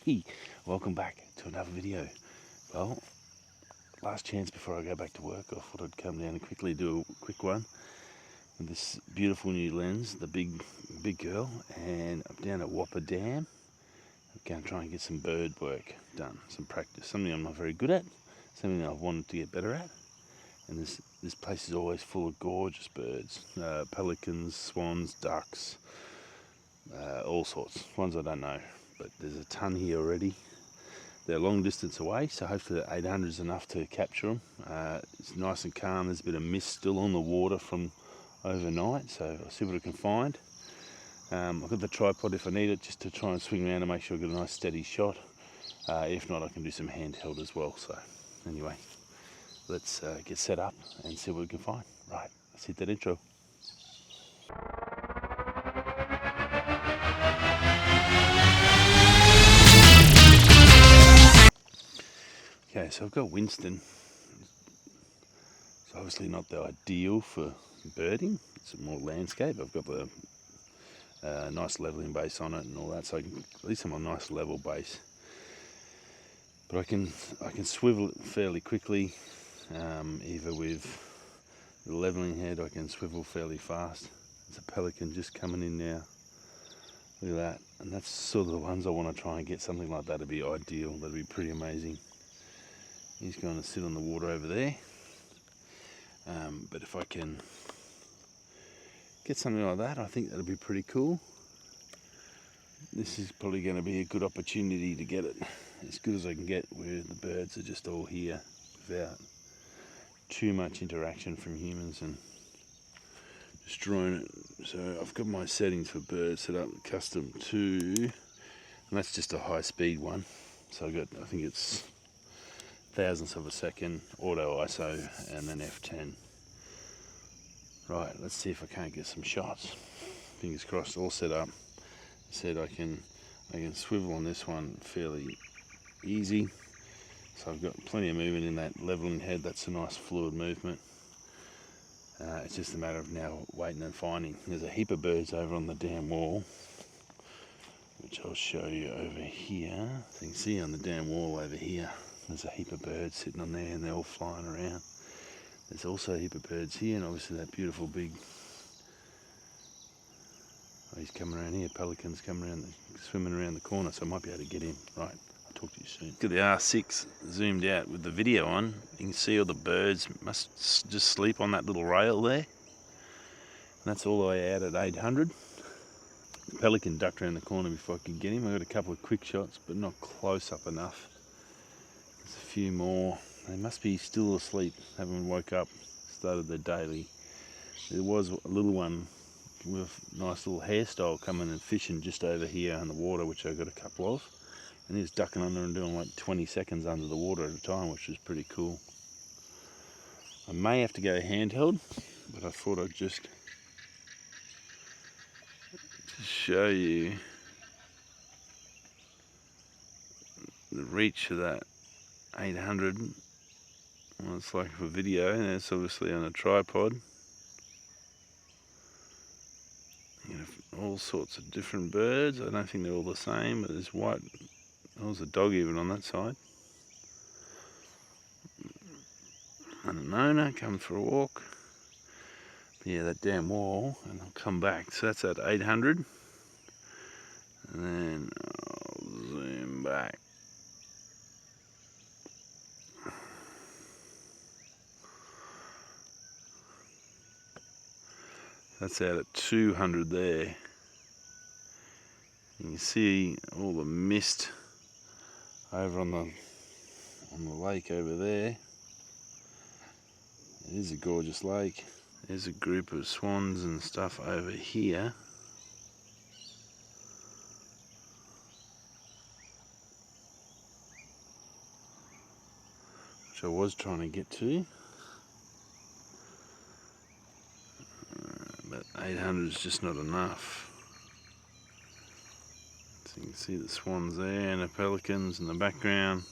Hey, welcome back to another video. Well, last chance before I go back to work, I thought I'd come down and quickly do a quick one with this beautiful new lens, the big girl, and I'm down at Whopper Dam. I'm going to try and get some bird work done, some practice, something I'm not very good at, something that I've wanted to get better at. And this place is always full of gorgeous birds, pelicans, swans, ducks, all sorts, ones I don't know, but there's a ton here already. They're a long distance away, so hopefully the 800 is enough to capture them. It's nice and calm. There's a bit of mist still on the water from overnight, so I'll see what I can find. I've got the tripod if I need it, just to try and swing around and make sure I get a nice steady shot. If not, I can do some handheld as well. So anyway, let's get set up and see what we can find. Right, let's hit that intro. Okay, so I've got Winston. It's obviously not the ideal for birding. It's more landscape. I've got the nice leveling base on it and all that, so at least I'm on a nice level base. But I can swivel it fairly quickly. Either with the leveling head, I can swivel fairly fast. There's a pelican just coming in now. Look at that. And that's sort of the ones I want to try and get. Something like that would be ideal. That'd be pretty amazing. He's going to sit on the water over there. But if I can get something like that, I think that'll be pretty cool. This is probably going to be a good opportunity to get it as good as I can get, where the birds are just all here without too much interaction from humans and destroying it. So I've got my settings for birds set up custom to, and that's just a high speed one. So I think it's thousandths of a second, auto ISO, and then F10. Right, let's see if I can't get some shots. Fingers crossed, all set up. Said I can swivel on this one fairly easy. So I've got plenty of movement in that leveling head. That's a nice fluid movement. It's just a matter of now waiting and finding. There's a heap of birds over on the dam wall, which I'll show you over here. So you can see on the dam wall over here, there's a heap of birds sitting on there and they're all flying around. There's also a heap of birds here, and obviously that beautiful big, he's coming around here, pelicans coming around, swimming around the corner, so I might be able to get him. Right, I'll talk to you soon. Look at the R6 zoomed out with the video on. You can see all the birds must just sleep on that little rail there. And that's all the way out at 800. The pelican ducked around the corner before I could get him. I got a couple of quick shots, but not close up enough. There's a few more. They must be still asleep, haven't woke up, started their daily. There was a little one with a nice little hairstyle coming and fishing just over here in the water, which I got a couple of. And he was ducking under and doing like 20 seconds under the water at a time, which was pretty cool. I may have to go handheld, but I thought I'd just show you the reach of that 800. Well, it's like for video, and it's obviously on a tripod. You have all sorts of different birds. I don't think they're all the same, but there's white. There's a dog even on that side. And an owner coming for a walk. But yeah, that damn wall, and I'll come back. So that's at 800. And then I'll zoom back. That's out at 200 there. You can see all the mist over on the lake over there. It is a gorgeous lake. There's a group of swans and stuff over here. Which I was trying to get to. But 800 is just not enough. So you can see the swans there and the pelicans in the background.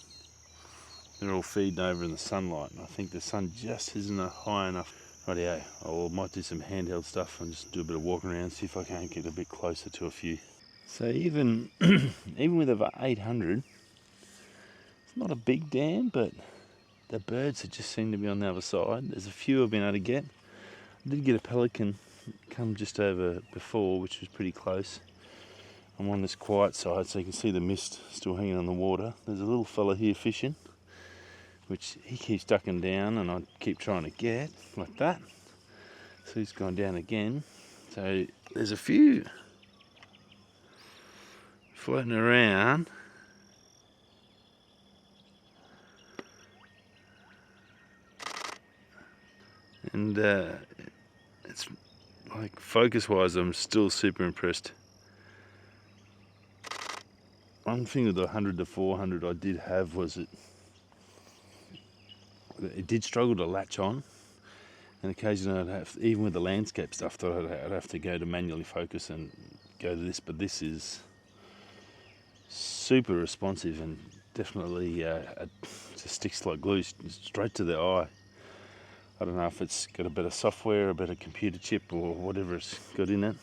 They're all feeding over in the sunlight, and I think the sun just isn't high enough. Rightio, I might do some handheld stuff and just do a bit of walking around, see if I can't get a bit closer to a few. So even even with over 800, it's not a big dam, but the birds just seem to be on the other side. There's a few I've been able to get. I did get a pelican come just over before, which was pretty close. I'm on this quiet side, so you can see the mist still hanging on the water. There's a little fella here fishing, which he keeps ducking down, and I keep trying to get like that. So he's gone down again. So there's a few floating around. And it's like focus-wise, I'm still super impressed. One thing with the 100 to 400 I did have was it did struggle to latch on, and occasionally I'd have, even with the landscape stuff, thought I'd have to go to manually focus and go to this, but this is super responsive and definitely just sticks like glue straight to the eye. I don't know if it's got a better software, a better computer chip, or whatever it's got in it,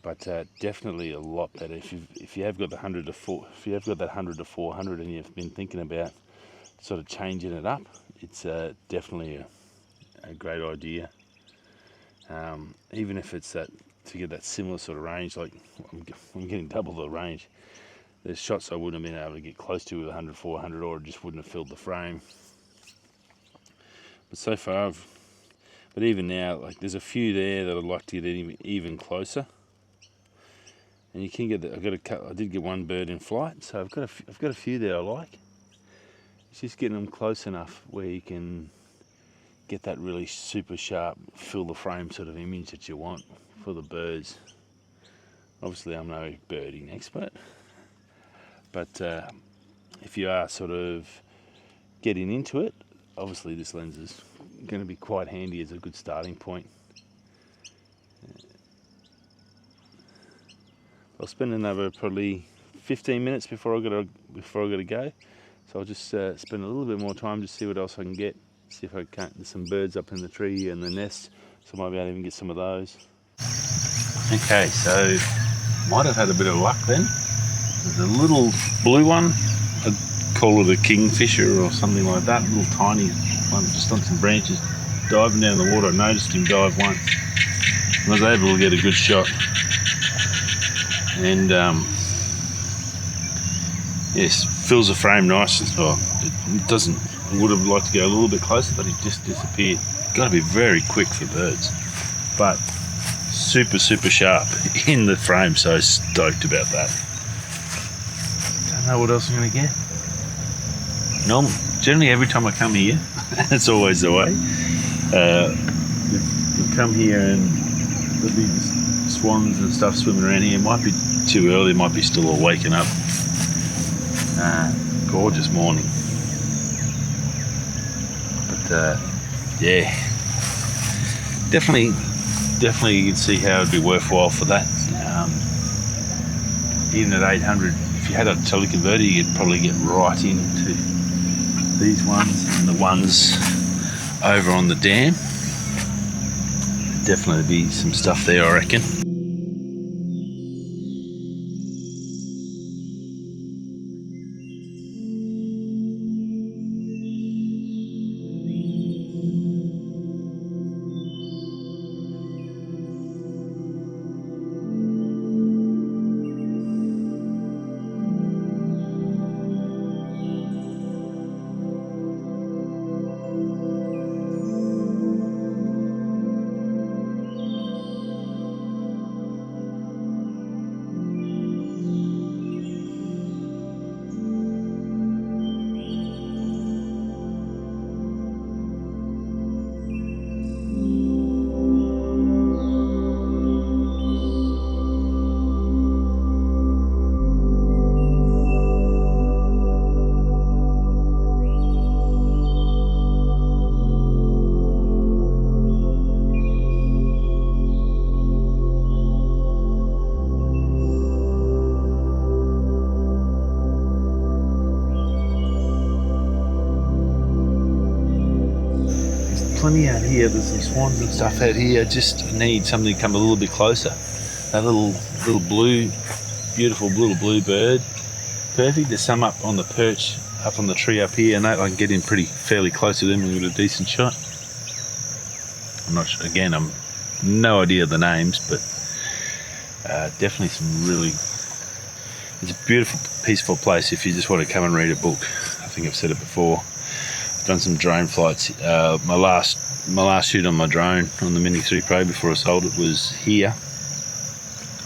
but definitely a lot better. If you have got the 100 to 4, if you have got that 100 to 400, and you've been thinking about sort of changing it up, it's definitely a great idea. Even if it's that to get that similar sort of range, like I'm getting double the range. There's shots I wouldn't have been able to get close to with 100 400, or it just wouldn't have filled the frame. But so far, but even now, like there's a few there that I'd like to get even closer. And you can get I did get one bird in flight, so I've got a few there I like. It's just getting them close enough where you can get that really super sharp, fill the frame sort of image that you want for the birds. Obviously, I'm no birding expert, but if you are sort of getting into it, obviously this lens is going to be quite handy as a good starting point. I'll spend another probably 15 minutes before I got to go. So I'll just spend a little bit more time to see what else I can get. See if I can't. There's some birds up in the tree and the nest, so I might be able to even get some of those. Okay, so might have had a bit of luck then. There's a little blue one. I'd call it a kingfisher or something like that. A little tiny one just on some branches, diving down the water. I noticed him dive once. I was able to get a good shot. And yes, fills the frame nice as well. It doesn't. I would have liked to go a little bit closer, but he just disappeared. Got to be very quick for birds, but super sharp in the frame. So stoked about that. Don't know what else I'm going to get. Generally, every time I come here, that's always the way. We come here and there'll be swans and stuff swimming around here. It might be too early, might be still all waking up. Gorgeous morning. But yeah, definitely you can see how it'd be worthwhile for that. Even at 800, if you had a teleconverter, you could probably get right into these ones and the ones over on the dam. Definitely be some stuff there, I reckon. Plenty out here. There's some swans and stuff out here. Just need something to come a little bit closer. That little blue, beautiful little blue bird. Perfect. There's some up on the perch, up on the tree up here, and that I can get in fairly close to them and get a decent shot. I'm not sure, again, I'm no idea of the names, but definitely some really. It's a beautiful, peaceful place if you just want to come and read a book. I think I've said it before. I've done some drone flights. My last shoot on my drone on the Mini 3 Pro before I sold it was here,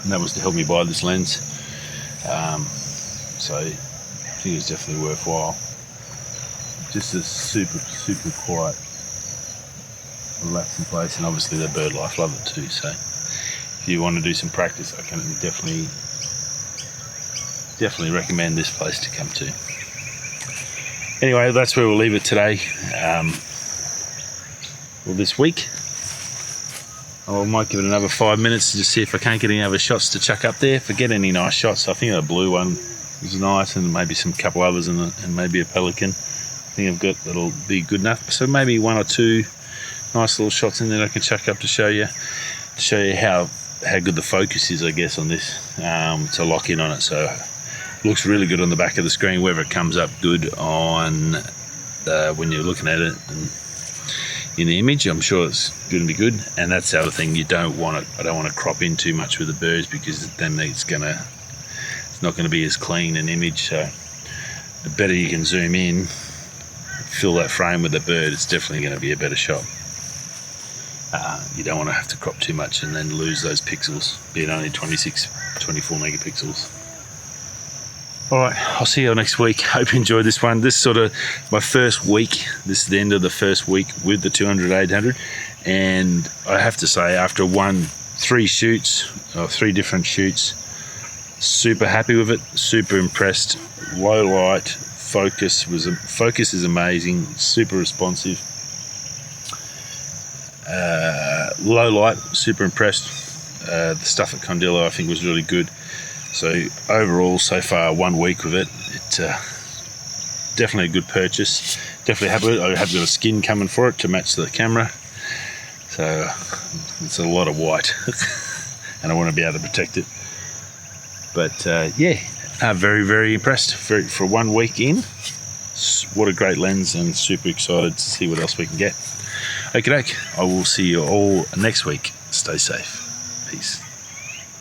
and that was to help me buy this lens. So I think it was definitely worthwhile. Just a super quiet, relaxing place, and obviously the bird life love it too. So if you want to do some practice, I can definitely recommend this place to come to. Anyway, that's where we'll leave it today. This week I might give it another 5 minutes to just see if I can't get any other shots to chuck up there. If I get any nice shots, I think the blue one was nice, and maybe some couple others, and maybe a pelican. I think I've got that'll be good enough. So maybe 1 or 2 nice little shots in there I can chuck up to show you how good the focus is, I guess, on this, to lock in on it. So it looks really good on the back of the screen, whether it comes up good on when you're looking at it and in the image. I'm sure it's going to be good. And that's the other thing, I don't want to crop in too much with the birds, because then it's not going to be as clean an image. So the better you can zoom in, fill that frame with the bird, it's definitely going to be a better shot. You don't want to have to crop too much and then lose those pixels, be it only 26, 24 megapixels. Alright, I'll see you next week. Hope you enjoyed this one. This is sort of my first week. This is the end of the first week with the 200-800. And I have to say, after 3 different shoots, super happy with it, super impressed. Low light, focus is amazing, super responsive. Low light, super impressed. The stuff at Condillo I think was really good. So overall, so far, 1 week with it, it's definitely a good purchase. Definitely happy with it. I have got a skin coming for it to match the camera. So it's a lot of white and I want to be able to protect it. But yeah, very impressed. For 1 week in, what a great lens, and super excited to see what else we can get. Okie doke, I will see you all next week. Stay safe. Peace.